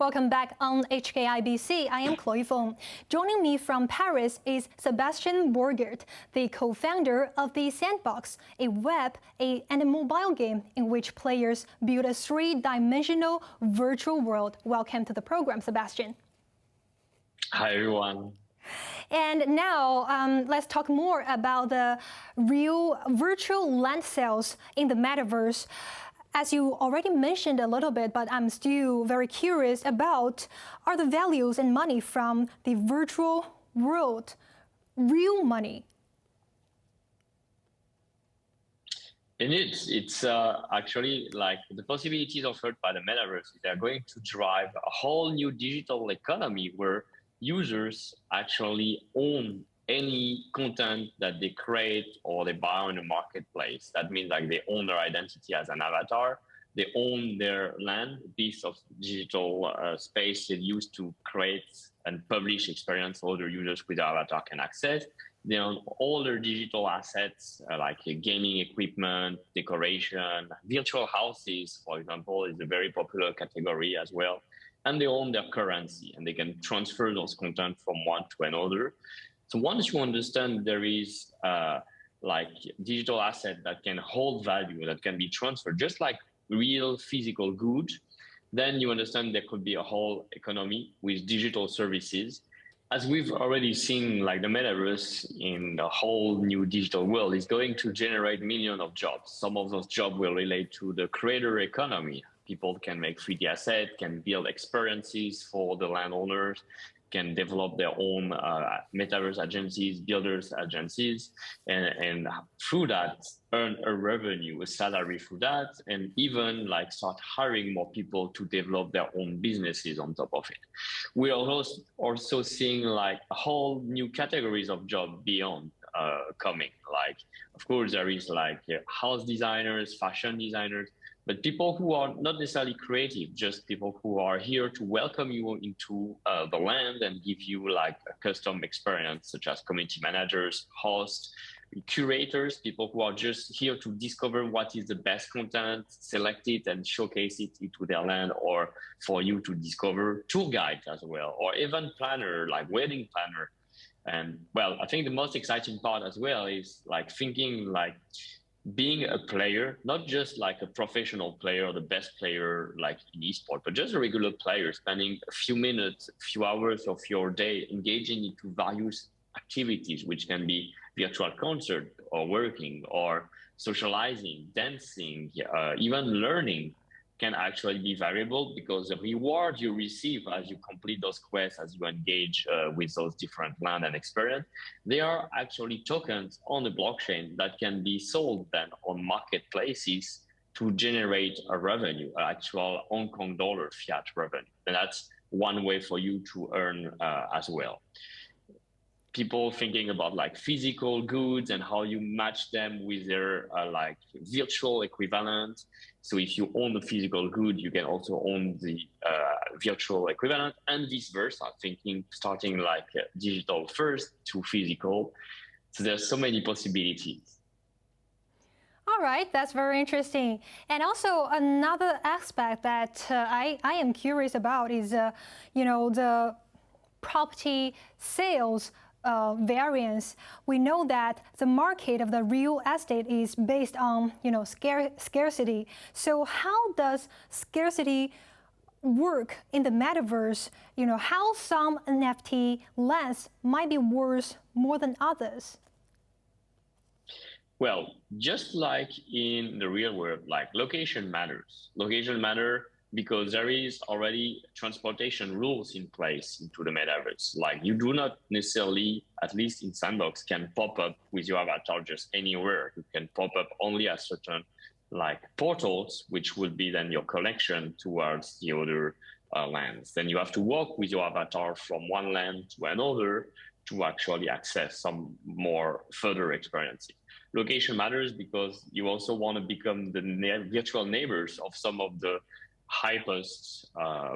Welcome back on HKIBC. I am Chloe Fong. Joining me from Paris is Sebastien Borget, the co-founder of the Sandbox, a web and a mobile game in which players build a three-dimensional virtual world. Welcome to the program, Sebastien. Hi, everyone. And now let's talk more about the real virtual land sales in the metaverse. As you already mentioned a little bit, but I'm still very curious about, are the values and money from the virtual world real money? Indeed, it's actually like the possibilities offered by the metaverse. They're going to drive a whole new digital economy where users actually own any content that they create or they buy on the marketplace. That means like they own their identity as an avatar. They own their land, piece of digital space they use to create and publish experience other users with their avatar can access. They own all their digital assets like gaming equipment, decoration, virtual houses, for example, is a very popular category as well. And they own their currency and they can transfer those content from one to another. So once you understand there is like digital asset that can hold value, that can be transferred, just like real physical goods, then you understand there could be a whole economy with digital services. As we've already seen, like the metaverse in the whole new digital world is going to generate millions of jobs. Some of those jobs will relate to the creator economy. People can make 3D assets, can build experiences for the landowners, can develop their own metaverse agencies, builders agencies, and through that earn a revenue, a salary through that, and even like start hiring more people to develop their own businesses on top of it. We are also seeing like a whole new categories of jobs beyond coming. Like, of course, there is like house designers, fashion designers, but people who are not necessarily creative, just people who are here to welcome you into the land and give you like a custom experience, such as community managers, hosts, curators, people who are just here to discover what is the best content, select it and showcase it into their land, or for you to discover tour guides as well, or event planner, like wedding planner. And well, I think the most exciting part as well is like thinking like being a player, not just like a professional player or the best player like in esport, but just a regular player spending a few minutes, a few hours of your day engaging into various activities, which can be virtual concert or working or socializing, dancing, even learning can actually be variable, because the reward you receive as you complete those quests, as you engage with those different land and experience, they are actually tokens on the blockchain that can be sold then on marketplaces to generate a revenue, actual Hong Kong dollar fiat revenue. And that's one way for you to earn as well. People thinking about like physical goods and how you match them with their like virtual equivalent. So if you own the physical good, you can also own the virtual equivalent, and vice versa, thinking starting like digital first to physical. So there's so many possibilities. All right, that's very interesting. And also another aspect that I am curious about is, the property sales variance. We know that the market of the real estate is based on, scarcity. So how does scarcity work in the metaverse? How some NFT lands might be worth more than others? Well, just like in the real world, like location matters. Location matter because there is already transportation rules in place into the metaverse. Like you do not necessarily, at least in Sandbox, can pop up with your avatar just anywhere. You can pop up only at certain like portals, which would be then your connection towards the other lands. Then you have to walk with your avatar from one land to another to actually access some more further experiences. Location matters because you also want to become the virtual neighbors of some of the hypest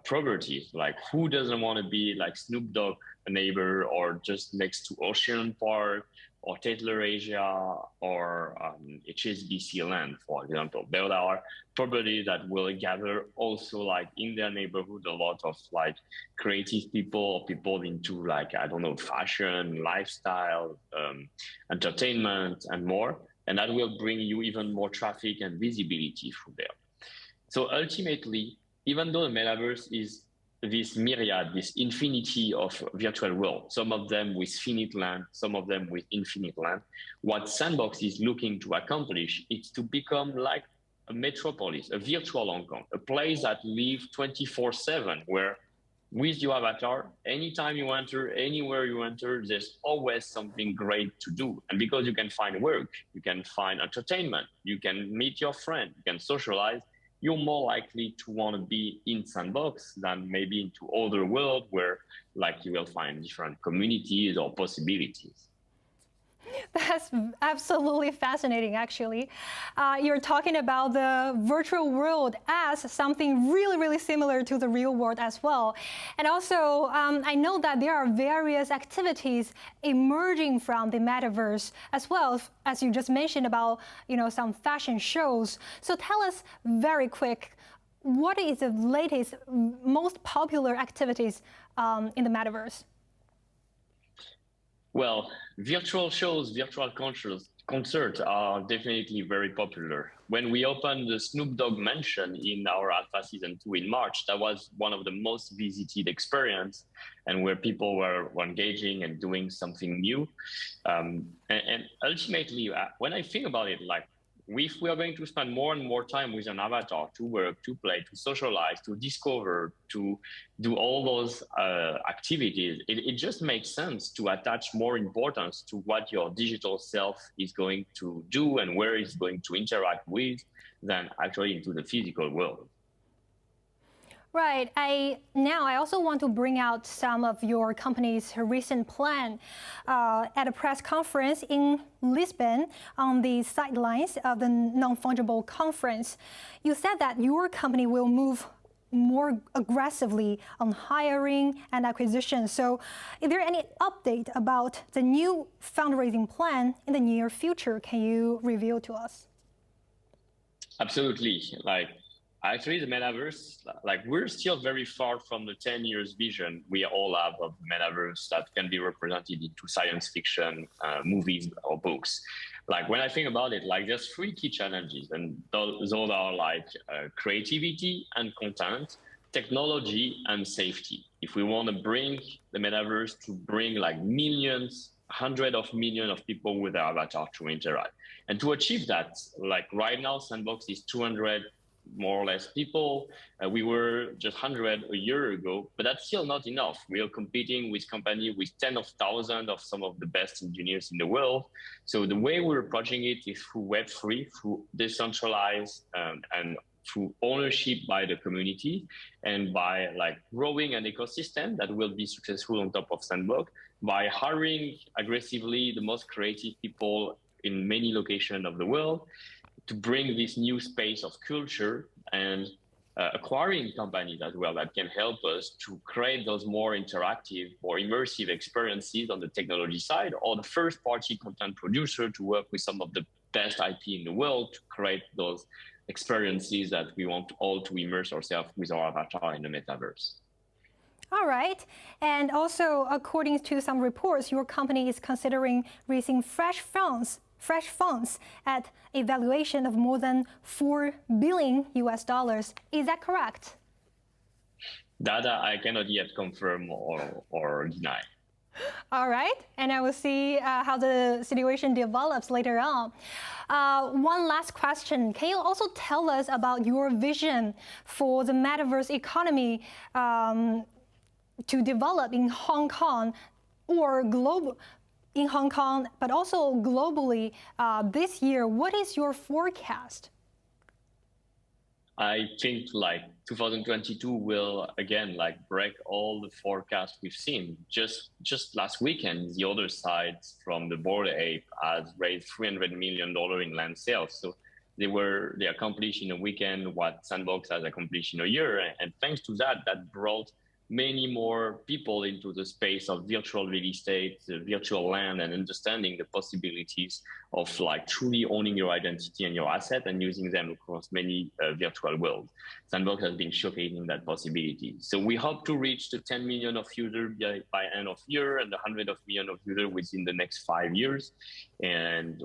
properties. Like who doesn't want to be like Snoop Dogg a neighbor, or just next to Ocean Park, or Tatler Asia or HSBC Land, for example. There are properties that will gather also like in their neighborhood a lot of like creative people or people into like, I don't know, fashion, lifestyle, entertainment and more. And that will bring you even more traffic and visibility through there. So ultimately, even though the metaverse is this myriad, this infinity of virtual worlds, some of them with finite land, some of them with infinite land, what Sandbox is looking to accomplish is to become like a metropolis, a virtual Hong Kong, a place that lives 24/7, where with your avatar, anytime you enter, anywhere you enter, there's always something great to do. And because you can find work, you can find entertainment, you can meet your friend, you can socialize, you're more likely to want to be in Sandbox than maybe into other world where like you will find different communities or possibilities. That's absolutely fascinating, actually. You're talking about the virtual world as something really, really similar to the real world as well. And also, I know that there are various activities emerging from the metaverse as well, as you just mentioned about, some fashion shows. So tell us very quick, what is the latest, most popular activities in the metaverse? Well, virtual shows, virtual concerts are definitely very popular. When we opened the Snoop Dogg Mansion in our Alpha Season 2 in March, that was one of the most visited experience and where people were engaging and doing something new. And ultimately, when I think about it, like if we are going to spend more and more time with an avatar to work, to play, to socialize, to discover, to do all those activities, it just makes sense to attach more importance to what your digital self is going to do and where it's going to interact with than actually into the physical world. Right. I also want to bring out some of your company's recent plan at a press conference in Lisbon on the sidelines of the non-fungible conference. You said that your company will move more aggressively on hiring and acquisition. So is there any update about the new fundraising plan in the near future? Can you reveal to us? Absolutely. Actually, the metaverse, we're still very far from the 10 years vision we all have of the metaverse that can be represented into science fiction, movies or books. When I think about it, there's three key challenges, and those are creativity and content, technology and safety. If we want to bring the metaverse to bring millions, hundreds of millions of people with their avatar to interact. And to achieve that, right now, Sandbox is 200 more or less people. We were just 100 a year ago, but that's still not enough. We are competing with companies with tens of thousands of some of the best engineers in the world. So the way we're approaching it is through Web3, through decentralized and through ownership by the community, and by growing an ecosystem that will be successful on top of Sandbox, by hiring aggressively the most creative people in many locations of the world, to bring this new space of culture, and acquiring companies as well that can help us to create those more interactive or immersive experiences on the technology side, or the first party content producer to work with some of the best IP in the world to create those experiences that we want all to immerse ourselves with our avatar in the metaverse. All right. And also, according to some reports, your company is considering raising fresh funds at a valuation of more than $4 billion US. Is that correct? That I cannot yet confirm or deny. All right, and I will see how the situation develops later on. One last question. Can you also tell us about your vision for the metaverse economy to develop in Hong Kong or global? In Hong Kong, but also globally this year? What is your forecast? I think 2022 will again break all the forecasts we've seen. Just last weekend, the other side from the Borget Ape has raised $300 million in land sales. So they accomplished in a weekend what Sandbox has accomplished in a year, and thanks to that brought many more people into the space of virtual real estate, virtual land, and understanding the possibilities of like truly owning your identity and your asset and using them across many virtual worlds. Sandbox has been showcasing that possibility. So we hope to reach the 10 million of users by end of year and the 100 of million of users within the next 5 years, and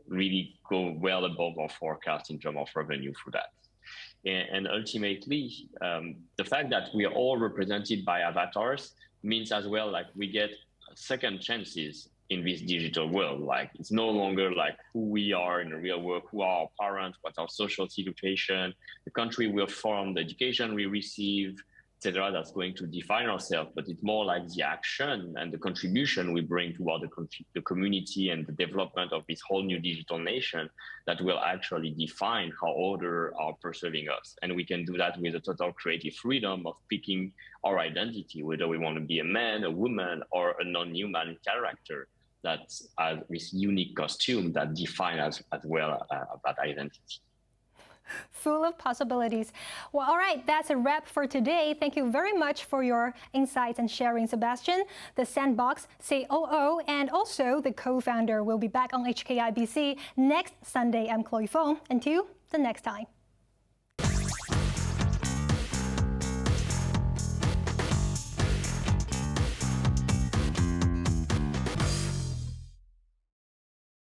really go well above our forecast in terms of revenue for that. And ultimately, the fact that we are all represented by avatars means as well, like we get second chances in this digital world. Like it's no longer like who we are in the real world, who are our parents, what's our social situation, the country we're from, the education we receive, etc. That's going to define ourselves, but it's more like the action and the contribution we bring toward the community and the development of this whole new digital nation that will actually define how others are perceiving us. And we can do that with a total creative freedom of picking our identity, whether we want to be a man, a woman, or a non-human character that has this unique costume that defines as well that identity. Full of possibilities. Well, all right, that's a wrap for today. Thank you very much for your insights and sharing, Sebastien. The Sandbox COO and also the co-founder will be back on HKIBC next Sunday. I'm Chloe Fong. Until the next time.